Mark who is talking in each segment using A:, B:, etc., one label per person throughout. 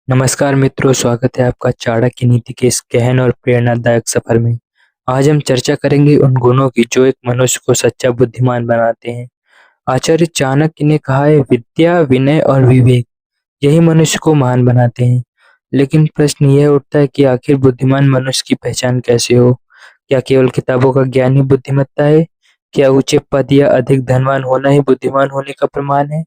A: नमस्कार मित्रों, स्वागत है आपका चाणक्य नीति के इस गहन और प्रेरणादायक सफर में। आज हम चर्चा करेंगे उन गुणों की जो एक मनुष्य को सच्चा बुद्धिमान बनाते हैं। आचार्य चाणक्य ने कहा है, विद्या, विनय और विवेक यही मनुष्य को महान बनाते हैं। लेकिन प्रश्न यह उठता है कि आखिर बुद्धिमान मनुष्य की पहचान कैसे हो? क्या केवल किताबों का ज्ञान ही बुद्धिमत्ता है? क्या ऊंचे पद या अधिक धनवान होना ही बुद्धिमान होने का प्रमाण है?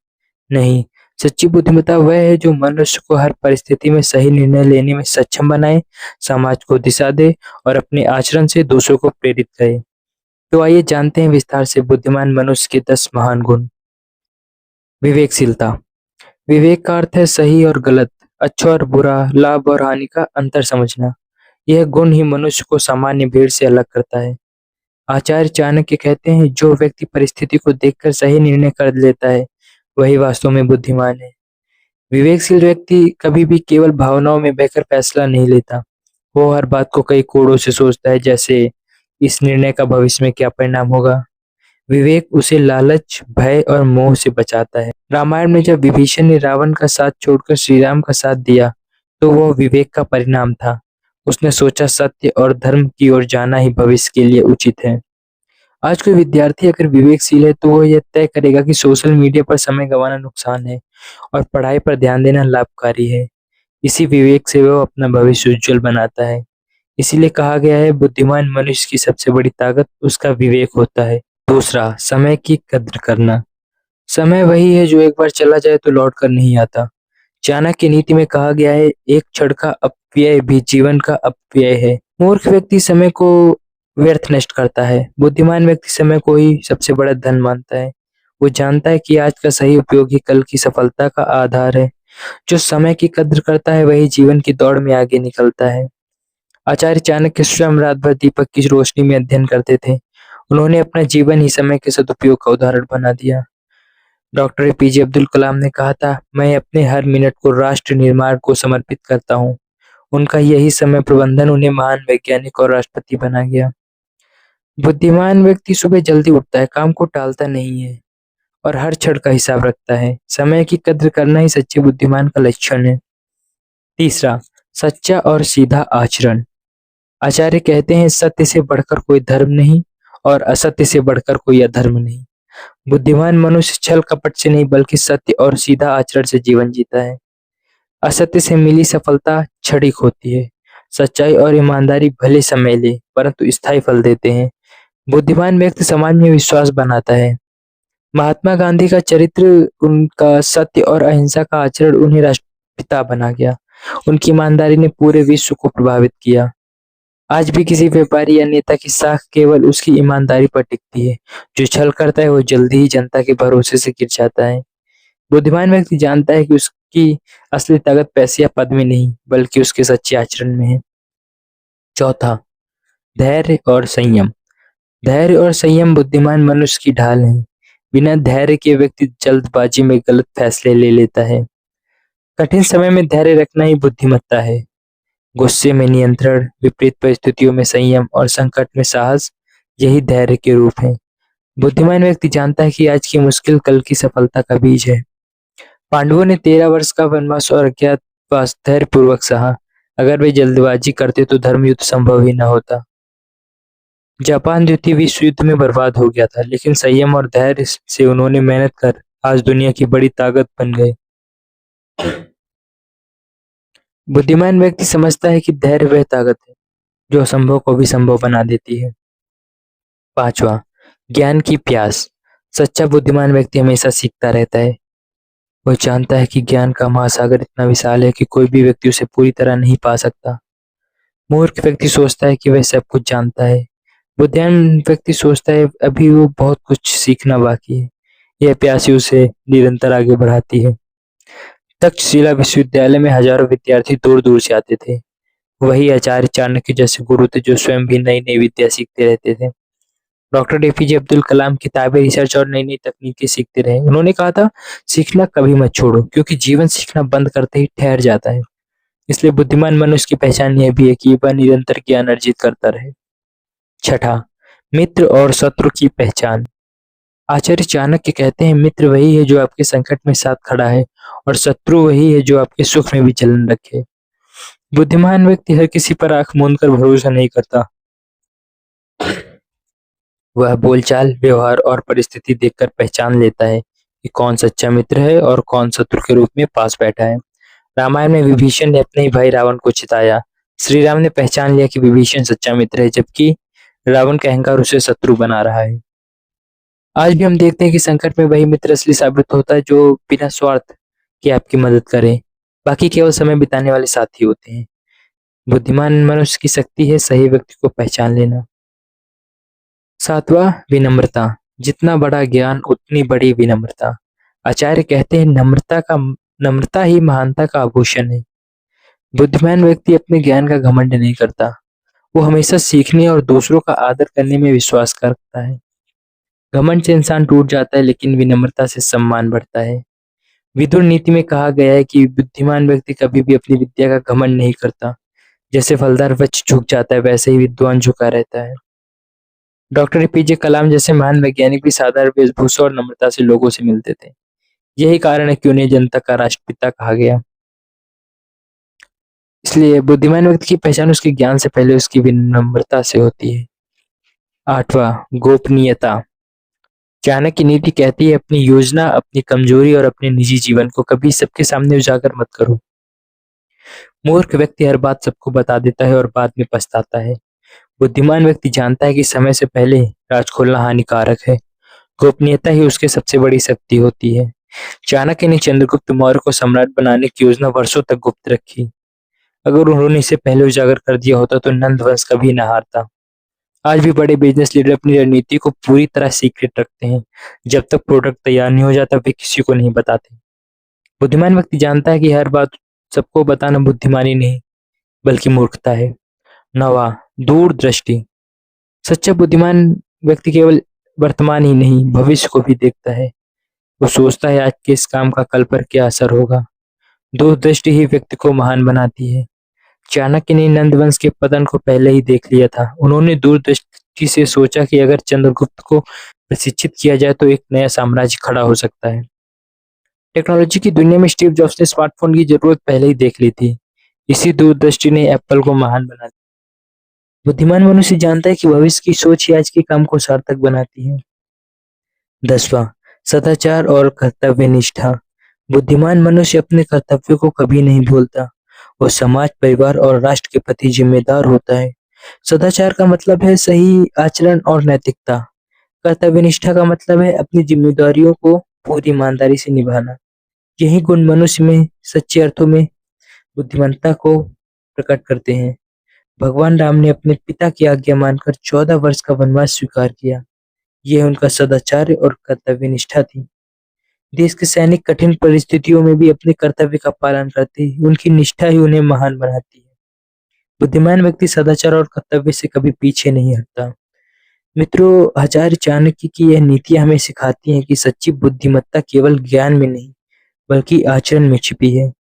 A: नहीं, सच्ची बुद्धिमत्ता वह है जो मनुष्य को हर परिस्थिति में सही निर्णय लेने में सक्षम बनाए, समाज को दिशा दे और अपने आचरण से दूसरों को प्रेरित करे। तो आइए जानते हैं विस्तार से बुद्धिमान मनुष्य के 10 महान गुण। विवेकशीलता। विवेक का अर्थ है सही और गलत, अच्छा और बुरा, लाभ और हानि का अंतर समझना। यह गुण ही मनुष्य को सामान्य भीड़ से अलग करता है। आचार्य चाणक्य कहते हैं, जो व्यक्ति परिस्थिति को देखकर सही निर्णय कर लेता है वही वास्तव में बुद्धिमान है। विवेकशील व्यक्ति कभी भी केवल भावनाओं में बहकर फैसला नहीं लेता। वो हर बात को कई कोणों से सोचता है, जैसे इस निर्णय का भविष्य में क्या परिणाम होगा। विवेक उसे लालच, भय और मोह से बचाता है। रामायण में जब विभीषण ने रावण का साथ छोड़कर श्री राम का साथ दिया तो वह विवेक का परिणाम था। उसने सोचा सत्य और धर्म की ओर जाना ही भविष्य के लिए उचित है। आज कोई विद्यार्थी अगर विवेकशील है तो वह यह तय करेगा कि सोशल मीडिया पर समय गंवाना नुकसान है और पढ़ाई पर ध्यान देना लाभकारी है। इसी विवेक से वह अपना भविष्य उज्जवल बनाता है। इसीलिए कहा गया है, बुद्धिमान मनुष्य की सबसे बड़ी ताकत उसका विवेक होता है। दूसरा, समय की कद्र करना। समय वही है जो एक बार चला जाए तो लौट कर नहीं आता। चाणक्य नीति में कहा गया है, एक क्षण का अपव्यय भी जीवन का अपव्यय है। मूर्ख व्यक्ति समय को व्यर्थ नष्ट करता है, बुद्धिमान व्यक्ति समय को ही सबसे बड़ा धन मानता है। वो जानता है कि आज का सही उपयोग ही कल की सफलता का आधार है। जो समय की कद्र करता है वही जीवन की दौड़ में आगे निकलता है। आचार्य चाणक्य स्वयं रात भर दीपक की रोशनी में अध्ययन करते थे। उन्होंने अपना जीवन ही समय के सदुपयोग का उदाहरण बना दिया। डॉक्टर एपीजे अब्दुल कलाम ने कहा था, मैं अपने हर मिनट को राष्ट्र निर्माण को समर्पित करता हूँ। उनका यही समय प्रबंधन उन्हें महान वैज्ञानिक और राष्ट्रपति बना गया। बुद्धिमान व्यक्ति सुबह जल्दी उठता है, काम को टालता नहीं है और हर क्षण का हिसाब रखता है। समय की कद्र करना ही सच्चे बुद्धिमान का लक्षण है। तीसरा, सच्चा और सीधा आचरण। आचार्य कहते हैं, सत्य से बढ़कर कोई धर्म नहीं और असत्य से बढ़कर कोई अधर्म नहीं। बुद्धिमान मनुष्य छल कपट से नहीं बल्कि सत्य और सीधा आचरण से जीवन जीता है। असत्य से मिली सफलता क्षणिक होती है। सच्चाई और ईमानदारी भले समय ले परंतु स्थायी फल देते हैं। बुद्धिमान व्यक्ति समाज में विश्वास बनाता है। महात्मा गांधी का चरित्र, उनका सत्य और अहिंसा का आचरण उन्हें राष्ट्रपिता बना गया। उनकी ईमानदारी ने पूरे विश्व को प्रभावित किया। आज भी किसी व्यापारी या नेता की साख केवल उसकी ईमानदारी पर टिकती है। जो छल करता है वो जल्दी ही जनता के भरोसे से गिर जाता है। बुद्धिमान व्यक्ति जानता है कि उसकी असली ताकत पैसे या पद में नहीं बल्कि उसके सच्चे आचरण में है। चौथा, धैर्य और संयम। धैर्य और संयम बुद्धिमान मनुष्य की ढाल है। बिना धैर्य के व्यक्ति जल्दबाजी में गलत फैसले ले लेता है। कठिन समय में धैर्य रखना ही बुद्धिमत्ता है। गुस्से में नियंत्रण, विपरीत परिस्थितियों में संयम और संकट में साहस, यही धैर्य के रूप है। बुद्धिमान व्यक्ति जानता है कि आज की मुश्किल कल की सफलता का बीज है। पांडवों ने 13 वर्ष का वनवास और अज्ञातवास धैर्यपूर्वक सहा। अगर वे जल्दबाजी करते तो धर्म युद्ध संभव ही न होता। जापान द्वितीय विश्व युद्ध में बर्बाद हो गया था, लेकिन संयम और धैर्य से उन्होंने मेहनत कर आज दुनिया की बड़ी ताकत बन गए। बुद्धिमान व्यक्ति समझता है कि धैर्य वह ताकत है जो असंभव को भी संभव बना देती है। पांचवा, ज्ञान की प्यास। सच्चा बुद्धिमान व्यक्ति हमेशा सीखता रहता है। वह जानता है कि ज्ञान का महासागर इतना विशाल है कि कोई भी व्यक्ति उसे पूरी तरह नहीं पा सकता। मूर्ख व्यक्ति सोचता है कि वह सब कुछ जानता है। बुद्धिमान व्यक्ति सोचता है अभी वो बहुत कुछ सीखना बाकी है। यह प्यास ही उसे निरंतर आगे बढ़ाती है। तक्षशिला विश्वविद्यालय में हजारों विद्यार्थी दूर दूर से आते थे। वही आचार्य चाणक्य जैसे गुरु थे जो स्वयं भी नई नई विद्या सीखते रहते थे। डॉक्टर एपीजे अब्दुल कलाम किताबें, रिसर्च और नई नई तकनीकें सीखते रहे। उन्होंने कहा था, सीखना कभी मत छोड़ो क्योंकि जीवन सीखना बंद करते ही ठहर जाता है। इसलिए बुद्धिमान मनुष्य की पहचान यह भी है कि वह निरंतर ज्ञान अर्जित करता रहे। छठा, मित्र और शत्रु की पहचान। आचार्य चाणक्य कहते हैं, मित्र वही है जो आपके संकट में साथ खड़ा है और शत्रु वही है जो आपके सुख में भी जलन रखे। बुद्धिमान व्यक्ति हर किसी पर आंख मूंद कर भरोसा नहीं करता। वह बोलचाल, व्यवहार और परिस्थिति देखकर पहचान लेता है कि कौन सच्चा मित्र है और कौन शत्रु के रूप में पास बैठा है। रामायण में विभीषण ने अपने ही भाई रावण को चिताया। श्री राम ने पहचान लिया कि विभीषण सच्चा मित्र है, जबकि रावण का अहंकार उसे शत्रु बना रहा है। आज भी हम देखते हैं कि संकट में वही मित्र असली साबित होता है जो बिना स्वार्थ के आपकी मदद करे। बाकी केवल समय बिताने वाले साथी होते हैं। बुद्धिमान मनुष्य की शक्ति है सही व्यक्ति को पहचान लेना। सातवां, विनम्रता। जितना बड़ा ज्ञान उतनी बड़ी विनम्रता। आचार्य कहते हैं, नम्रता ही महानता का आभूषण है। बुद्धिमान व्यक्ति अपने ज्ञान का घमंड नहीं करता। वो हमेशा सीखने और दूसरों का आदर करने में विश्वास करता है। घमंड से इंसान टूट जाता है, लेकिन विनम्रता से सम्मान बढ़ता है। विदुर नीति में कहा गया है कि बुद्धिमान व्यक्ति कभी भी अपनी विद्या का घमंड नहीं करता। जैसे फलदार वृक्ष झुक जाता है, वैसे ही विद्वान झुका रहता है। डॉक्टर एपीजे कलाम जैसे महान वैज्ञानिक भी साधारण वेशभूषा और नम्रता से लोगों से मिलते थे। यही कारण है कि उन्हें जनता का राष्ट्रपिता कहा गया। इसलिए बुद्धिमान व्यक्ति की पहचान उसके ज्ञान से पहले उसकी विनम्रता से होती है। आठवां, गोपनीयता। चाणक्य की नीति कहती है, अपनी योजना, अपनी कमजोरी और अपने निजी जीवन को कभी सबके सामने उजागर मत करो। मूर्ख व्यक्ति हर बात सबको बता देता है और बाद में पछताता है। बुद्धिमान व्यक्ति जानता है कि समय से पहले राज खोलना हानिकारक है। गोपनीयता ही उसकी सबसे बड़ी शक्ति होती है। चाणक्य ने चंद्रगुप्त मौर्य को सम्राट बनाने की योजना वर्षों तक गुप्त रखी। अगर उन्होंने इसे पहले उजागर कर दिया होता तो नंद वंश कभी न हारता। आज भी बड़े बिजनेस लीडर अपनी रणनीति को पूरी तरह सीक्रेट रखते हैं। जब तक प्रोडक्ट तैयार नहीं हो जाता वे किसी को नहीं बताते। बुद्धिमान व्यक्ति जानता है कि हर बात सबको बताना बुद्धिमानी नहीं बल्कि मूर्खता है। नवा, दूरदृष्टि। सच्चा बुद्धिमान व्यक्ति केवल वर्तमान ही नहीं भविष्य को भी देखता है। वो सोचता है आज के इस काम का कल पर क्या असर होगा। दूरदृष्टि ही व्यक्ति को महान बनाती है। चाणक्य ने नंद वंश के पतन को पहले ही देख लिया था। उन्होंने दूरदृष्टि से सोचा कि अगर चंद्रगुप्त को प्रशिक्षित किया जाए तो एक नया साम्राज्य खड़ा हो सकता है। टेक्नोलॉजी की दुनिया में स्टीव जॉब्स ने स्मार्टफोन की जरूरत पहले ही देख ली थी। इसी दूरदृष्टि ने एप्पल को महान बना दिया। बुद्धिमान मनुष्य जानता है कि भविष्य की सोच ही आज के काम को सार्थक बनाती है। 10वां, सदाचार और कर्तव्य निष्ठा। बुद्धिमान मनुष्य अपने कर्तव्य को कभी नहीं भूलता। वो समाज, परिवार और राष्ट्र के प्रति जिम्मेदार होता है। सदाचार का मतलब है सही आचरण और नैतिकता। कर्तव्य निष्ठा का मतलब है अपनी जिम्मेदारियों को पूरी ईमानदारी से निभाना। यही गुण मनुष्य में सच्चे अर्थों में बुद्धिमत्ता को प्रकट करते हैं। भगवान राम ने अपने पिता की आज्ञा मानकर 14 वर्ष का वनवास स्वीकार किया। यह उनका सदाचार और कर्तव्य निष्ठा थी। देश के सैनिक कठिन परिस्थितियों में भी अपने कर्तव्य का पालन करते हैं। उनकी निष्ठा ही उन्हें महान बनाती है। बुद्धिमान व्यक्ति सदाचार और कर्तव्य से कभी पीछे नहीं हटता। मित्रों, आचार्य चाणक्य की यह नीतियां हमें सिखाती हैं कि सच्ची बुद्धिमत्ता केवल ज्ञान में नहीं बल्कि आचरण में छिपी है।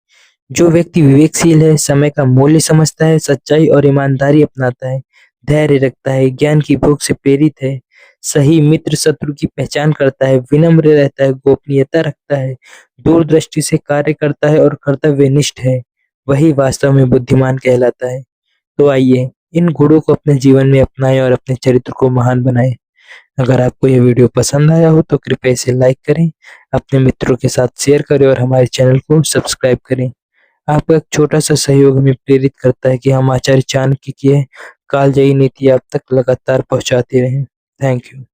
A: जो व्यक्ति विवेकशील है, समय का मूल्य समझता है, सच्चाई और ईमानदारी अपनाता है, धैर्य रखता है, ज्ञान की भूख से प्रेरित है, सही मित्र शत्रु की पहचान करता है, विनम्र रहता है, गोपनीयता रखता है, दूरदृष्टि से कार्य करता है और कर्तव्यनिष्ठ है, वही वास्तव में बुद्धिमान कहलाता है। तो आइए इन गुणों को अपने जीवन में अपनाएं और अपने चरित्र को महान बनाएं। अगर आपको यह वीडियो पसंद आया हो तो कृपया इसे लाइक करें, अपने मित्रों के साथ शेयर करें और हमारे चैनल को सब्सक्राइब करें। आपका एक छोटा सा सहयोग हमें प्रेरित करता है कि हम आचार्य चाणक्य की कालजयी नीति आप तक लगातार पहुंचाते रहें। Thank you.